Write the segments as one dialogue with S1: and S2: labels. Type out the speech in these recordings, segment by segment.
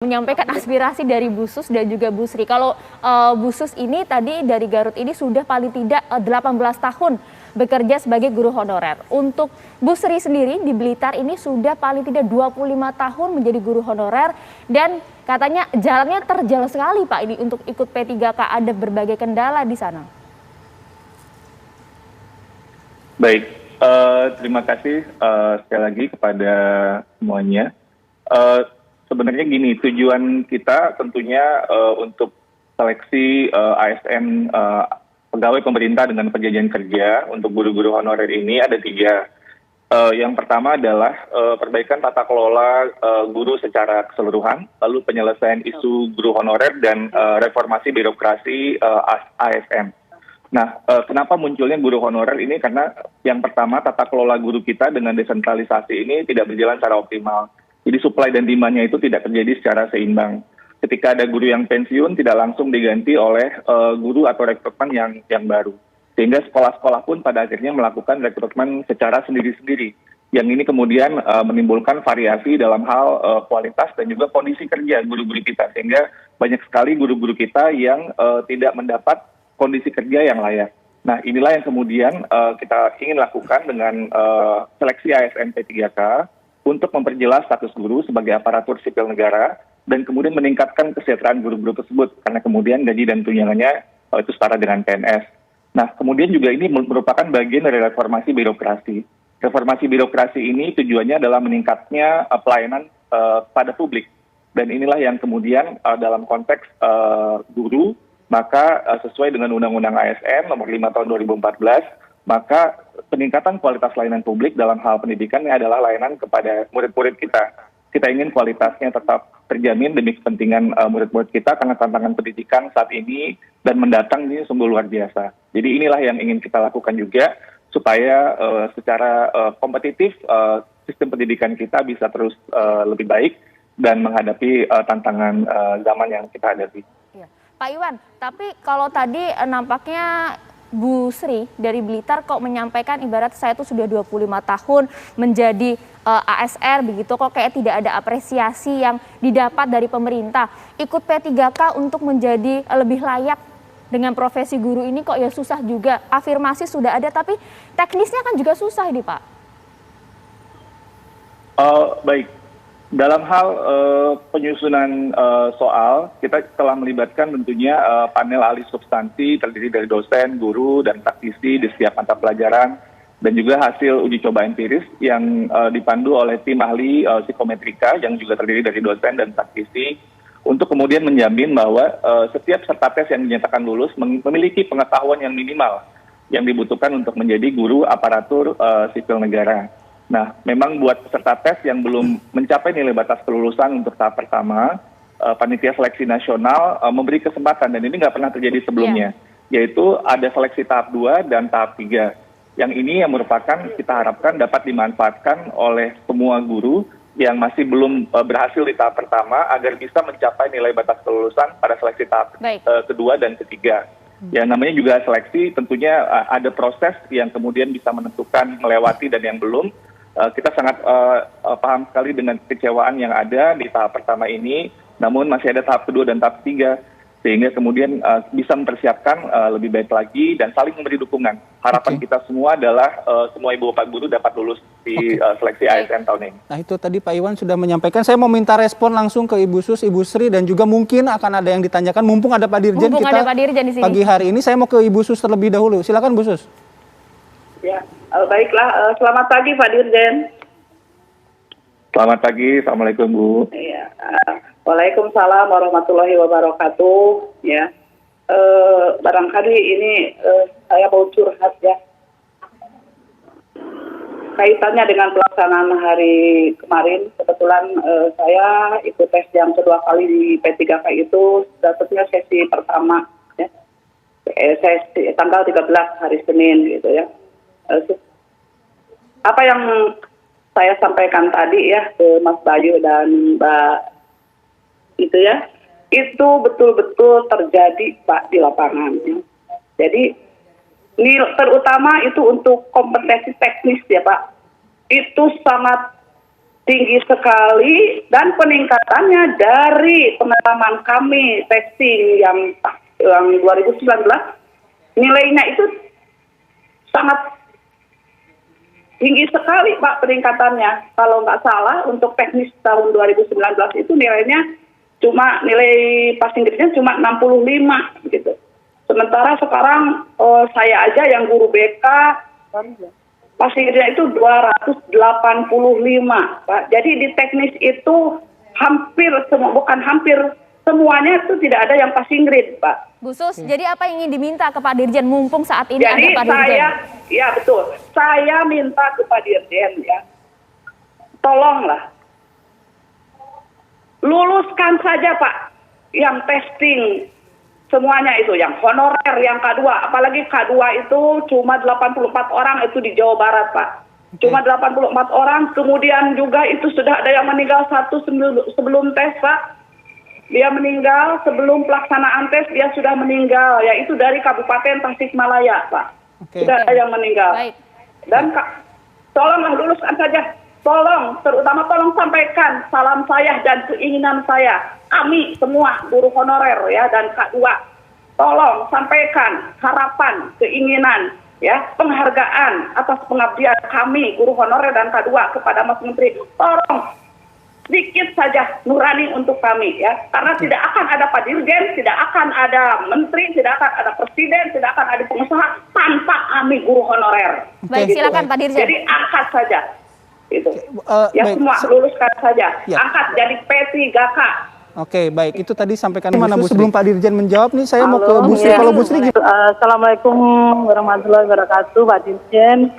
S1: menyampaikan aspirasi dari Bu Sus dan juga Bu Sri. Kalau Bu Sus ini tadi dari Garut ini sudah paling tidak 18 tahun bekerja sebagai guru honorer. Untuk Bu Sri sendiri di Blitar ini sudah paling tidak 25 tahun menjadi guru honorer dan katanya jalannya terjal sekali Pak ini untuk ikut P3K, ada berbagai kendala di sana.
S2: Baik, terima kasih sekali lagi kepada semuanya. Sebenarnya gini, tujuan kita tentunya untuk seleksi ASN pegawai pemerintah dengan perjanjian kerja untuk guru-guru honorer ini ada 3. Yang pertama adalah perbaikan tata kelola guru secara keseluruhan, lalu penyelesaian isu guru honorer dan reformasi birokrasi ASN. Nah, kenapa munculnya guru honorer ini? Karena yang pertama, tata kelola guru kita dengan desentralisasi ini tidak berjalan secara optimal. Jadi supply dan demand-nya itu tidak terjadi secara seimbang. Ketika ada guru yang pensiun, tidak langsung diganti oleh guru atau rekrutmen yang baru. Sehingga sekolah-sekolah pun pada akhirnya melakukan rekrutmen secara sendiri-sendiri. Yang ini kemudian menimbulkan variasi dalam hal kualitas dan juga kondisi kerja guru-guru kita. Sehingga banyak sekali guru-guru kita yang tidak mendapat kondisi kerja yang layak. Nah, inilah yang kemudian kita ingin lakukan dengan seleksi ASN P3K untuk memperjelas status guru sebagai aparatur sipil negara dan kemudian meningkatkan kesejahteraan guru-guru tersebut karena kemudian gaji dan tunjangannya itu setara dengan PNS. Nah, kemudian juga ini merupakan bagian dari reformasi birokrasi. Reformasi birokrasi ini tujuannya adalah meningkatnya pelayanan pada publik. Dan inilah yang kemudian dalam konteks guru, maka sesuai dengan Undang-Undang ASN nomor 5 tahun 2014, maka peningkatan kualitas layanan publik dalam hal pendidikan ini adalah layanan kepada murid-murid kita. Kita ingin kualitasnya tetap terjamin demi kepentingan murid-murid kita karena tantangan pendidikan saat ini dan mendatang ini sungguh luar biasa. Jadi inilah yang ingin kita lakukan juga supaya secara kompetitif sistem pendidikan kita bisa terus lebih baik dan menghadapi tantangan zaman yang kita hadapi.
S1: Pak Iwan, tapi kalau tadi nampaknya Bu Sri dari Blitar kok menyampaikan ibarat saya tuh sudah 25 tahun menjadi ASR begitu, kok kayak tidak ada apresiasi yang didapat dari pemerintah. Ikut P3K untuk menjadi lebih layak dengan profesi guru ini kok ya susah juga. Afirmasi sudah ada tapi teknisnya kan juga susah ini Pak.
S2: Baik. Dalam hal penyusunan soal, kita telah melibatkan tentunya panel ahli substansi terdiri dari dosen, guru, dan praktisi di setiap mata pelajaran, dan juga hasil uji coba empiris yang dipandu oleh tim ahli psikometrika yang juga terdiri dari dosen dan praktisi, untuk kemudian menjamin bahwa setiap peserta tes yang dinyatakan lulus memiliki pengetahuan yang minimal yang dibutuhkan untuk menjadi guru aparatur sipil negara. Nah, memang buat peserta tes yang belum mencapai nilai batas kelulusan untuk tahap pertama, Panitia Seleksi Nasional memberi kesempatan, dan ini nggak pernah terjadi sebelumnya, yaitu ada seleksi tahap 2 dan tahap 3. Yang ini yang merupakan kita harapkan dapat dimanfaatkan oleh semua guru yang masih belum berhasil di tahap pertama agar bisa mencapai nilai batas kelulusan pada seleksi tahap kedua dan ketiga. Ya, namanya juga seleksi, tentunya ada proses yang kemudian bisa menentukan melewati dan yang belum. Kita sangat paham sekali dengan kekecewaan yang ada di tahap pertama ini, namun masih ada tahap kedua dan tahap ketiga, sehingga kemudian bisa mempersiapkan lebih baik lagi dan saling memberi dukungan. Harapan kita semua adalah semua ibu bapak guru dapat lulus di seleksi ASN tahun ini.
S3: Nah, itu tadi Pak Iwan sudah menyampaikan. Saya mau minta respon langsung ke Ibu Sus, Ibu Sri, dan juga mungkin akan ada yang ditanyakan. Mumpung ada Pak Dirjen, kita
S1: ada Pak Dirjen di sini. Pagi
S3: hari ini saya mau ke Ibu Sus terlebih dahulu. Silakan Bu Sus.
S4: Ya, baiklah. Selamat pagi Pak Dirjen.
S2: Selamat pagi, Assalamualaikum Bu.
S4: Ya, Waalaikumsalam warahmatullahi wabarakatuh. Ya, barangkali ini saya mau curhat ya. Kaitannya dengan pelaksanaan hari kemarin, kebetulan saya ikut tes yang kedua kali di P3K itu, dapetnya sesi pertama, ya. Sesi tanggal 13 hari Senin gitu ya. Apa yang saya sampaikan tadi ya ke Mas Bayu dan Mbak itu ya, itu betul-betul terjadi Pak di lapangan. Ya. Jadi ini terutama itu untuk kompetensi teknis ya Pak, itu sangat tinggi sekali dan peningkatannya dari pengalaman kami testing yang 2019 nilainya itu sangat tinggi sekali Pak peningkatannya. Kalau nggak salah untuk teknis tahun 2019 itu nilainya cuma nilai passing grade-nya cuma 65 gitu. Sementara sekarang saya aja yang guru BK passing grade-nya itu 285 Pak. Jadi di teknis itu hampir semua, bukan hampir semuanya itu tidak ada yang passing grade Pak.
S1: Bu Sus, jadi apa yang ingin diminta ke Pak Dirjen mumpung saat ini
S4: Jadi
S1: ada Pak Dirjen?
S4: ya betul, saya minta ke Pak Dirjen ya, tolonglah luluskan saja Pak yang testing semuanya itu, yang honorer, yang K2, apalagi K2 itu cuma 84 orang itu di Jawa Barat Pak. Cuma 84 orang, kemudian juga itu sudah ada yang meninggal satu sebelum tes Pak. Dia meninggal sebelum pelaksanaan tes, dia sudah meninggal, yaitu dari Kabupaten Tasikmalaya, Pak. Sudah ada yang meninggal.
S1: Baik.
S4: Dan tolonglah luluskan saja. Tolong, terutama tolong sampaikan salam saya dan keinginan saya. Kami semua guru honorer ya dan K2. Tolong sampaikan harapan, keinginan, ya, penghargaan atas pengabdian kami guru honorer dan K2 kepada Mas Menteri. Tolong sedikit saja nurani untuk kami ya, karena tidak akan ada Pak Dirjen, tidak akan ada menteri, tidak akan ada presiden, tidak akan ada pengusaha tanpa kami guru honorer.
S1: Baik,
S4: gitu.
S1: silakan Pak Dirjen.
S4: Jadi angkat saja itu. Ya
S3: baik.
S4: semua luluskan saja.
S3: Ya.
S4: Angkat jadi P3K.
S3: Oke, baik. Itu tadi sampaikan mana Bu Sri? Sebelum Pak Dirjen menjawab nih, saya mau ke Bu Sri.
S5: Iya.
S3: Kalau Bu Sri
S5: Assalamualaikum warahmatullahi wabarakatuh, Pak Dirjen.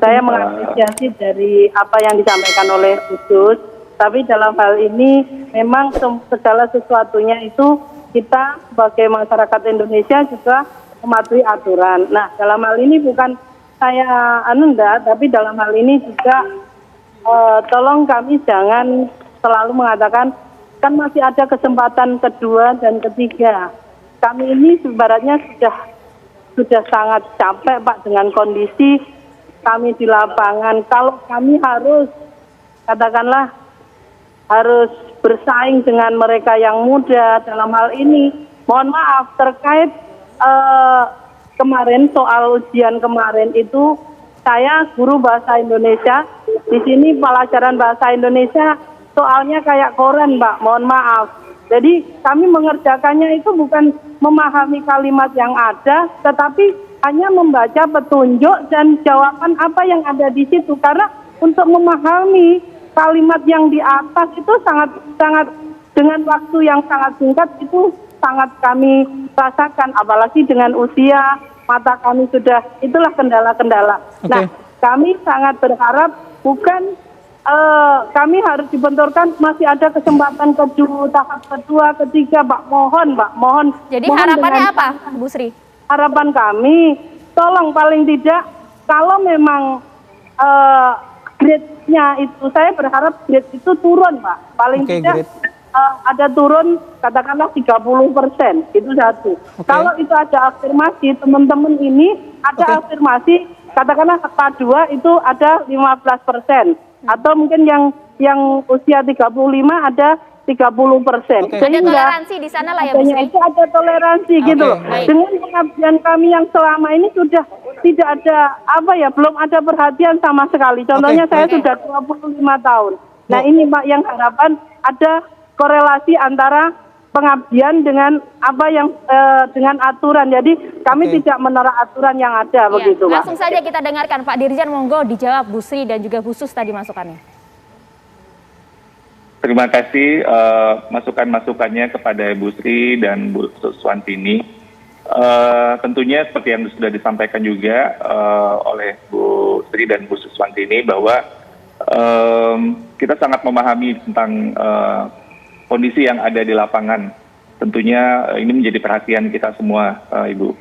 S5: Saya mengapresiasi dari apa yang disampaikan oleh khusus, tapi dalam hal ini memang segala sesuatunya itu kita sebagai masyarakat Indonesia juga mematuhi aturan. Nah, dalam hal ini bukan saya tapi dalam hal ini juga tolong kami jangan selalu mengatakan kan masih ada kesempatan kedua dan ketiga. Kami ini sebenarnya sudah sangat capek Pak dengan kondisi kami di lapangan. Kalau kami harus katakanlah harus bersaing dengan mereka yang muda dalam hal ini, mohon maaf terkait kemarin soal ujian kemarin itu saya guru bahasa Indonesia, di sini pelajaran bahasa Indonesia soalnya kayak koran Pak, mohon maaf. Jadi kami mengerjakannya itu bukan memahami kalimat yang ada, tetapi hanya membaca petunjuk dan jawaban apa yang ada di situ. Karena untuk memahami kalimat yang di atas itu sangat dengan waktu yang sangat singkat itu sangat kami rasakan. Apalagi dengan usia mata kami sudah, itulah kendala-kendala.
S3: Okay.
S5: Nah, kami sangat berharap bukan kami harus dibenturkan, masih ada kesempatan tahap kedua, ketiga, Pak. Mohon.
S1: Jadi
S5: mohon
S1: harapannya
S5: dengan,
S1: apa, Bu Sri?
S5: Harapan kami, tolong paling tidak, kalau memang grade-nya itu, saya berharap grade itu turun, Pak. Paling tidak ada turun, katakanlah 30%, itu satu. Kalau itu ada afirmasi, teman-teman ini ada afirmasi, katakanlah K2 itu ada 15%. Atau mungkin yang usia 35 ada 30%.
S1: Ada toleransi di sana lah ya Bu Sri?
S5: Itu ada toleransi gitu loh. Dengan pengabdian kami yang selama ini sudah tidak ada belum ada perhatian sama sekali. Contohnya saya sudah 25 tahun. Nah ini Pak yang harapan ada korelasi antara pengabdian dengan dengan aturan. Jadi kami tidak menolak aturan yang ada begitu Pak.
S1: Langsung saja kita dengarkan Pak Dirjen, monggo dijawab Bu Sri dan juga Bu Sus tadi masukannya.
S2: Terima kasih masukan-masukannya kepada Bu Sri dan Bu Suswantini. Tentunya seperti yang sudah disampaikan juga oleh Bu Sri dan Bu Suswantini bahwa kita sangat memahami tentang kondisi yang ada di lapangan. Tentunya ini menjadi perhatian kita semua, Ibu.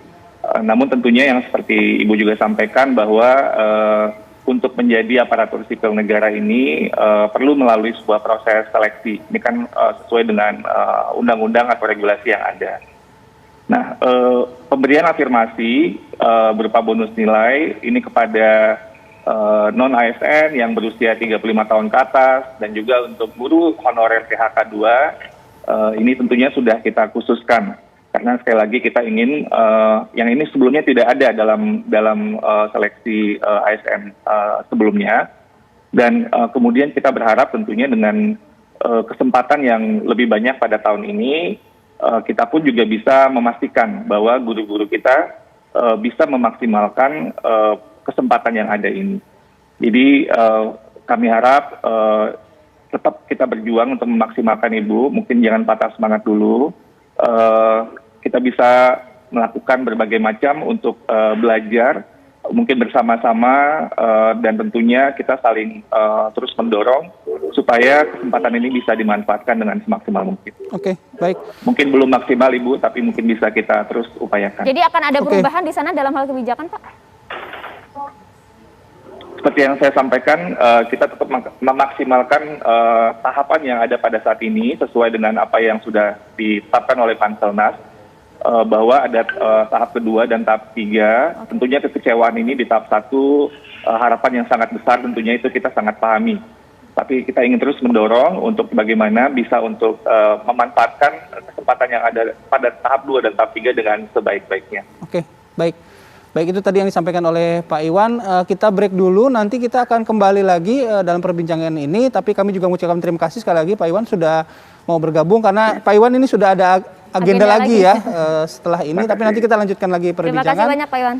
S2: Namun tentunya yang seperti Ibu juga sampaikan bahwa untuk menjadi aparatur sipil negara ini perlu melalui sebuah proses seleksi. Ini kan sesuai dengan undang-undang atau regulasi yang ada. Nah, pemberian afirmasi berupa bonus nilai ini kepada non ASN yang berusia 35 tahun ke atas, dan juga untuk guru honorer PHK 2, ini tentunya sudah kita khususkan. Karena sekali lagi kita ingin yang ini sebelumnya tidak ada dalam seleksi ASN sebelumnya, dan kemudian kita berharap tentunya dengan kesempatan yang lebih banyak pada tahun ini, kita pun juga bisa memastikan bahwa guru-guru kita bisa memaksimalkan kesempatan yang ada ini. Jadi kami harap tetap kita berjuang untuk memaksimalkan Ibu, mungkin jangan patah semangat dulu. Kita bisa melakukan berbagai macam untuk belajar, mungkin bersama-sama, dan tentunya kita saling terus mendorong supaya kesempatan ini bisa dimanfaatkan dengan semaksimal mungkin.
S3: Oke, baik.
S2: Mungkin belum maksimal Ibu, tapi mungkin bisa kita terus upayakan.
S1: Jadi akan ada perubahan di sana dalam hal kebijakan, Pak?
S2: Seperti yang saya sampaikan, kita tetap memaksimalkan tahapan yang ada pada saat ini sesuai dengan apa yang sudah ditetapkan oleh Panselnas, bahwa ada tahap kedua dan tahap 3. Tentunya kekecewaan ini di tahap 1, harapan yang sangat besar tentunya itu kita sangat pahami. Tapi kita ingin terus mendorong untuk bagaimana bisa untuk memanfaatkan kesempatan yang ada pada tahap 2 dan tahap 3 dengan sebaik-baiknya.
S3: Oke, baik. Baik, itu tadi yang disampaikan oleh Pak Iwan. Kita break dulu, nanti kita akan kembali lagi dalam perbincangan ini. Tapi kami juga mengucapkan terima kasih sekali lagi Pak Iwan sudah mau bergabung. Karena Pak Iwan ini sudah ada agenda lagi ya setelah ini. Tapi nanti kita lanjutkan lagi perbincangan.
S1: Terima kasih banyak Pak Iwan.